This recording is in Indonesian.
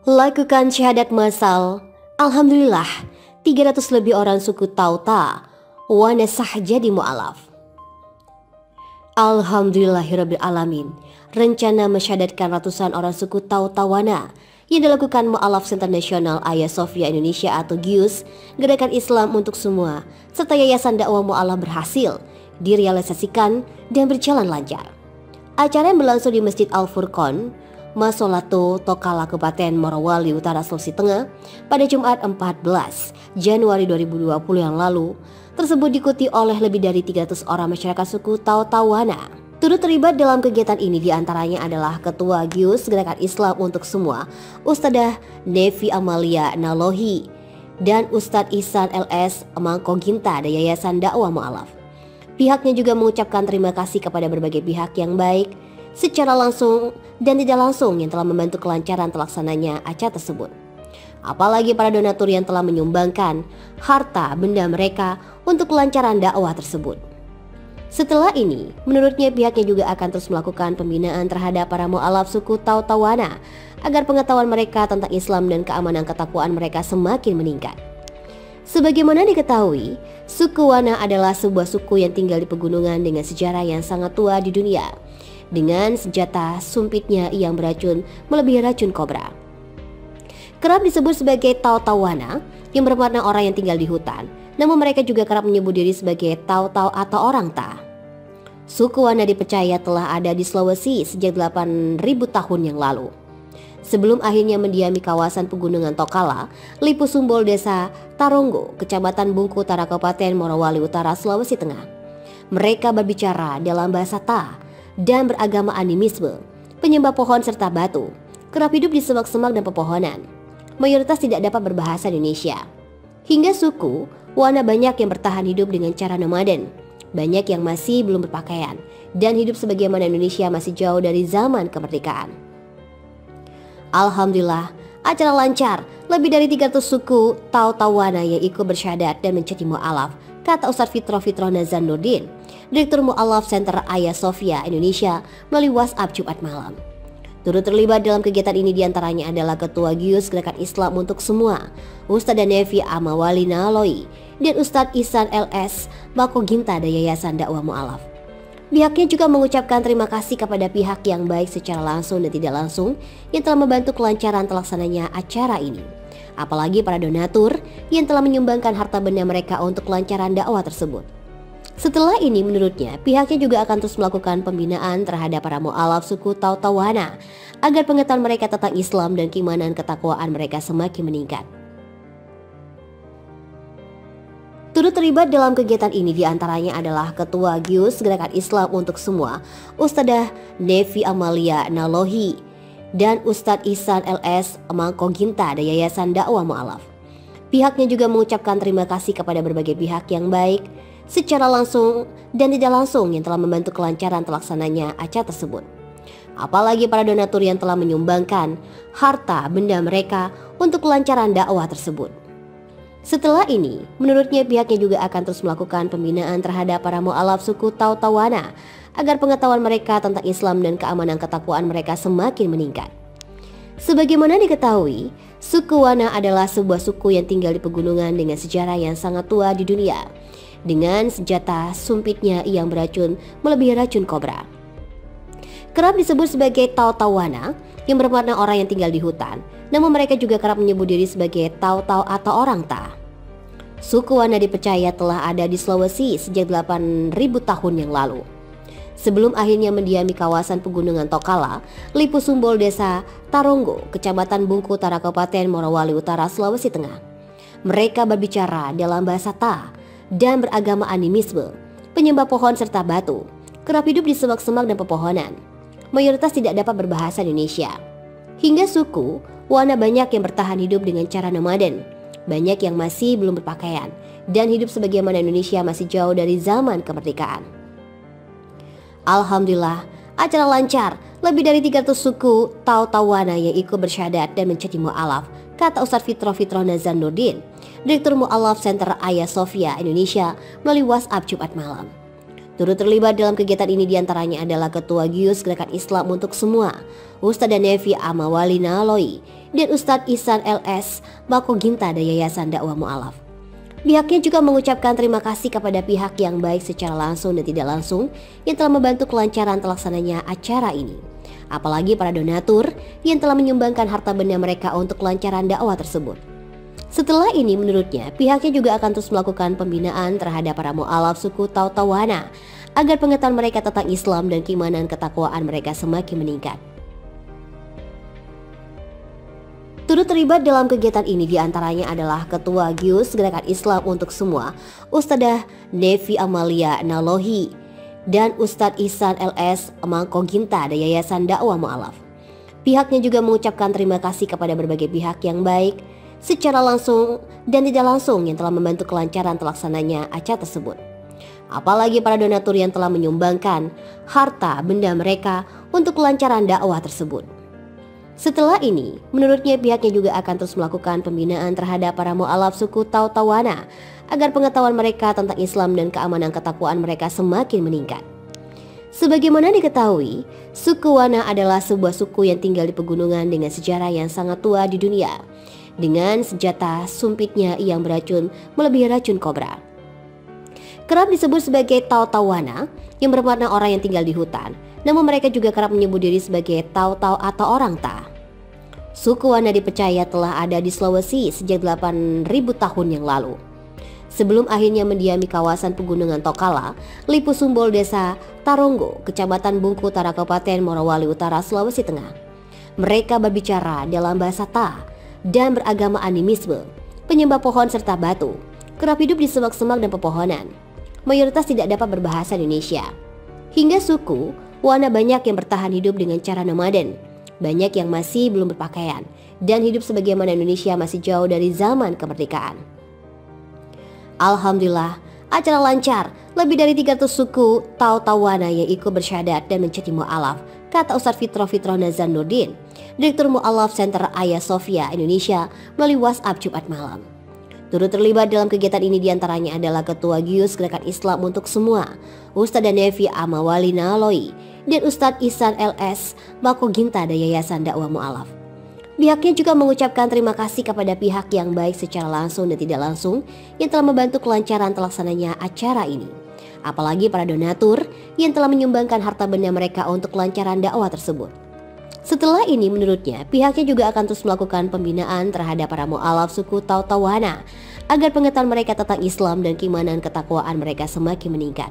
Lakukan syahadat massal. Alhamdulillah, 300 lebih orang suku Tauta Wana saja di mu'alaf. Alhamdulillahirabbil alamin. Rencana mensyahadatkan ratusan orang suku Tauta Wana yang dilakukan Mu'alaf Center Nasional Hagia Sophia Indonesia atau GIUS, Gerakan Islam untuk Semua, serta Yayasan Dakwah Mu'alaf berhasil direalisasikan dan berjalan lancar. Acara yang berlangsung di Masjid Al-Furqon, Masolato, Tokala, Kabupaten Morowali Utara, Sulawesi Tengah pada Jumat 14 Januari 2020 yang lalu tersebut diikuti oleh lebih dari 300 orang masyarakat suku Tauta Wana. Turut terlibat dalam kegiatan ini diantaranya adalah Ketua GIUS Gerakan Islam untuk Semua, Ustadzah Nevi Amalia Nalohi, dan Ustadz Ihsan LS Mangkoginta dari Yayasan Dakwah Mu'alaf. Pihaknya juga mengucapkan terima kasih kepada berbagai pihak yang baik secara langsung dan tidak langsung yang telah membantu kelancaran terlaksananya acara tersebut. Apalagi para donatur yang telah menyumbangkan harta benda mereka untuk kelancaran dakwah tersebut. Setelah ini, menurutnya pihaknya juga akan terus melakukan pembinaan terhadap para mu'alaf suku Tauta Wana agar pengetahuan mereka tentang Islam dan keamanan ketakwaan mereka semakin meningkat. Sebagaimana diketahui, suku Wana adalah sebuah suku yang tinggal di pegunungan dengan sejarah yang sangat tua di dunia, dengan senjata sumpitnya yang beracun melebihi racun kobra. Kerap disebut sebagai Tauta Wana yang bermakna orang yang tinggal di hutan, namun mereka juga kerap menyebut diri sebagai Tau-Tau atau orang Ta. Suku Wana dipercaya telah ada di Sulawesi sejak 8.000 tahun yang lalu. Sebelum akhirnya mendiami kawasan pegunungan Tokala, Lipu Sumbol, Desa Taronggo, Kecamatan Bungku Utara, Kabupaten Morowali Utara, Sulawesi Tengah. Mereka berbicara dalam bahasa Ta dan beragama animisme, penyembah pohon serta batu, kerap hidup di semak-semak dan pepohonan. Mayoritas tidak dapat berbahasa Indonesia. Hingga suku Wana banyak yang bertahan hidup dengan cara nomaden, banyak yang masih belum berpakaian, dan hidup sebagaimana Indonesia masih jauh dari zaman kemerdekaan. Alhamdulillah, acara lancar. Lebih dari 300 suku Tauta Wana yang ikut bersyahadat dan menjadi mu'alaf, kata Ustadz Fitro Nazan Nurdin, Direktur Mu'alaf Center Hagia Sophia Indonesia melalui WhatsApp Jumat malam. Turut terlibat dalam kegiatan ini diantaranya adalah Ketua GIUS Gerakan Islam untuk Semua, Ustadzah Nevi Amawali Naloi, dan Ustadz Ihsan LS Mangkoginta dari Yayasan Dakwah Mu'alaf. Pihaknya juga mengucapkan terima kasih kepada pihak yang baik secara langsung dan tidak langsung yang telah membantu kelancaran terlaksananya acara ini. Apalagi para donatur yang telah menyumbangkan harta benda mereka untuk kelancaran dakwah tersebut. Setelah ini menurutnya pihaknya juga akan terus melakukan pembinaan terhadap para mu'alaf suku Tauta Wana agar pengetahuan mereka tentang Islam dan keimanan ketakwaan mereka semakin meningkat. Turut terlibat dalam kegiatan ini diantaranya adalah Ketua GIUS Gerakan Islam untuk Semua, Ustadzah Nevi Amalia Nalohi, dan Ustadz Ihsan LS Mangkoginta dari Yayasan Dakwah Mu'alaf. Pihaknya juga mengucapkan terima kasih kepada berbagai pihak yang baik secara langsung dan tidak langsung yang telah membantu kelancaran terlaksananya acara tersebut. Apalagi para donatur yang telah menyumbangkan harta benda mereka untuk kelancaran dakwah tersebut. Setelah ini, menurutnya pihaknya juga akan terus melakukan pembinaan terhadap para mu'alaf suku Tauta Wana agar pengetahuan mereka tentang Islam dan keamanan ketakwaan mereka semakin meningkat. Sebagaimana diketahui, suku Wana adalah sebuah suku yang tinggal di pegunungan dengan sejarah yang sangat tua di dunia, dengan senjata sumpitnya yang beracun melebihi racun kobra. Kerap disebut sebagai Tauta Wana yang bermakna orang yang tinggal di hutan, namun mereka juga kerap menyebut diri sebagai Tau-Tau atau orang Ta. Suku Wana dipercaya telah ada di Sulawesi sejak 8.000 tahun yang lalu. Sebelum akhirnya mendiami kawasan pegunungan Tokala, Lipu Sumbol, Desa Taronggo, Kecamatan Bungku Utara, Kabupaten Morowali Utara, Sulawesi Tengah. Mereka berbicara dalam bahasa Ta dan beragama animisme, penyembah pohon serta batu, kerap hidup di semak-semak dan pepohonan. Mayoritas tidak dapat berbahasa Indonesia. Hingga suku Wana banyak yang bertahan hidup dengan cara nomaden, banyak yang masih belum berpakaian, dan hidup sebagaimana Indonesia masih jauh dari zaman kemerdekaan. Alhamdulillah, acara lancar. Lebih dari 300 suku Tauta Wana yang ikut bersyahadat dan menjadi mu'alaf, kata Ustadz Fitro Nazan Nurdin, Direktur Mu'alaf Center Hagia Sophia Indonesia melalui WhatsApp Jumat malam. Turut terlibat dalam kegiatan ini diantaranya adalah Ketua Gius Gerakan Islam untuk Semua, Ustadz Nevi Amawali Naloi, dan Ustadz Ihsan LS Makoginta dari Yayasan Dakwah Mu'alaf. Pihaknya juga mengucapkan terima kasih kepada pihak yang baik secara langsung dan tidak langsung yang telah membantu kelancaran terlaksananya acara ini. Apalagi para donatur yang telah menyumbangkan harta benda mereka untuk kelancaran dakwah tersebut. Setelah ini menurutnya pihaknya juga akan terus melakukan pembinaan terhadap para mu'alaf suku Tautawana agar pengetahuan mereka tentang Islam dan keimanan ketakwaan mereka semakin meningkat. Turut terlibat dalam kegiatan ini diantaranya adalah Ketua Gius Gerakan Islam untuk Semua, Ustadzah Nevi Amalia Nalohi, dan Ustadz Ihsan LS Mangkoginta dari Yayasan Dakwah Mu'alaf. Pihaknya juga mengucapkan terima kasih kepada berbagai pihak yang baik secara langsung dan tidak langsung yang telah membantu kelancaran terlaksananya acara tersebut. Apalagi para donatur yang telah menyumbangkan harta benda mereka untuk kelancaran dakwah tersebut. Setelah ini, menurutnya pihaknya juga akan terus melakukan pembinaan terhadap para mu'alaf suku Tautawana agar pengetahuan mereka tentang Islam dan keamanan ketakwaan mereka semakin meningkat. Sebagaimana diketahui, suku Wana adalah sebuah suku yang tinggal di pegunungan dengan sejarah yang sangat tua di dunia. Dengan senjata sumpitnya yang beracun melebihi racun kobra. Kerap disebut sebagai Tautawana yang bermakna orang yang tinggal di hutan. Namun mereka juga kerap menyebut diri sebagai Tautau atau orang Ta. Suku Wana dipercaya telah ada di Sulawesi sejak 8.000 tahun yang lalu. Sebelum akhirnya mendiami kawasan pegunungan Tokala, Lipu Sumbol Desa Taronggo, Kecamatan Bungku Utara, Kabupaten Morowali Utara, Sulawesi Tengah. Mereka berbicara dalam bahasa Ta dan beragama animisme, penyembah pohon serta batu, kerap hidup di semak-semak dan pepohonan. Mayoritas tidak dapat berbahasa Indonesia. Hingga suku Wana banyak yang bertahan hidup dengan cara nomaden, banyak yang masih belum berpakaian, dan hidup sebagaimana Indonesia masih jauh dari zaman kemerdekaan. Alhamdulillah, acara lancar. Lebih dari 300 suku Tautawana yang ikut bersyahadat dan menjadi mu'alaf, kata Ustadz Fitro Nazar Nurdin, Direktur Mu'alaf Center Ayah Sofia Indonesia melalui WhatsApp Jumat malam. Turut terlibat dalam kegiatan ini diantaranya adalah Ketua Gius Gerakan Islam untuk Semua, Ustadz Nevi Amawali Naloi, dan Ustadz Ihsan LS Makoginta dari Yayasan Dakwah Mu'alaf. Pihaknya juga mengucapkan terima kasih kepada pihak yang baik secara langsung dan tidak langsung yang telah membantu kelancaran terlaksananya acara ini. Apalagi para donatur yang telah menyumbangkan harta benda mereka untuk kelancaran dakwah tersebut. Setelah ini menurutnya pihaknya juga akan terus melakukan pembinaan terhadap para mu'alaf suku Tautawana agar pengetahuan mereka tentang Islam dan keimanan ketakwaan mereka semakin meningkat.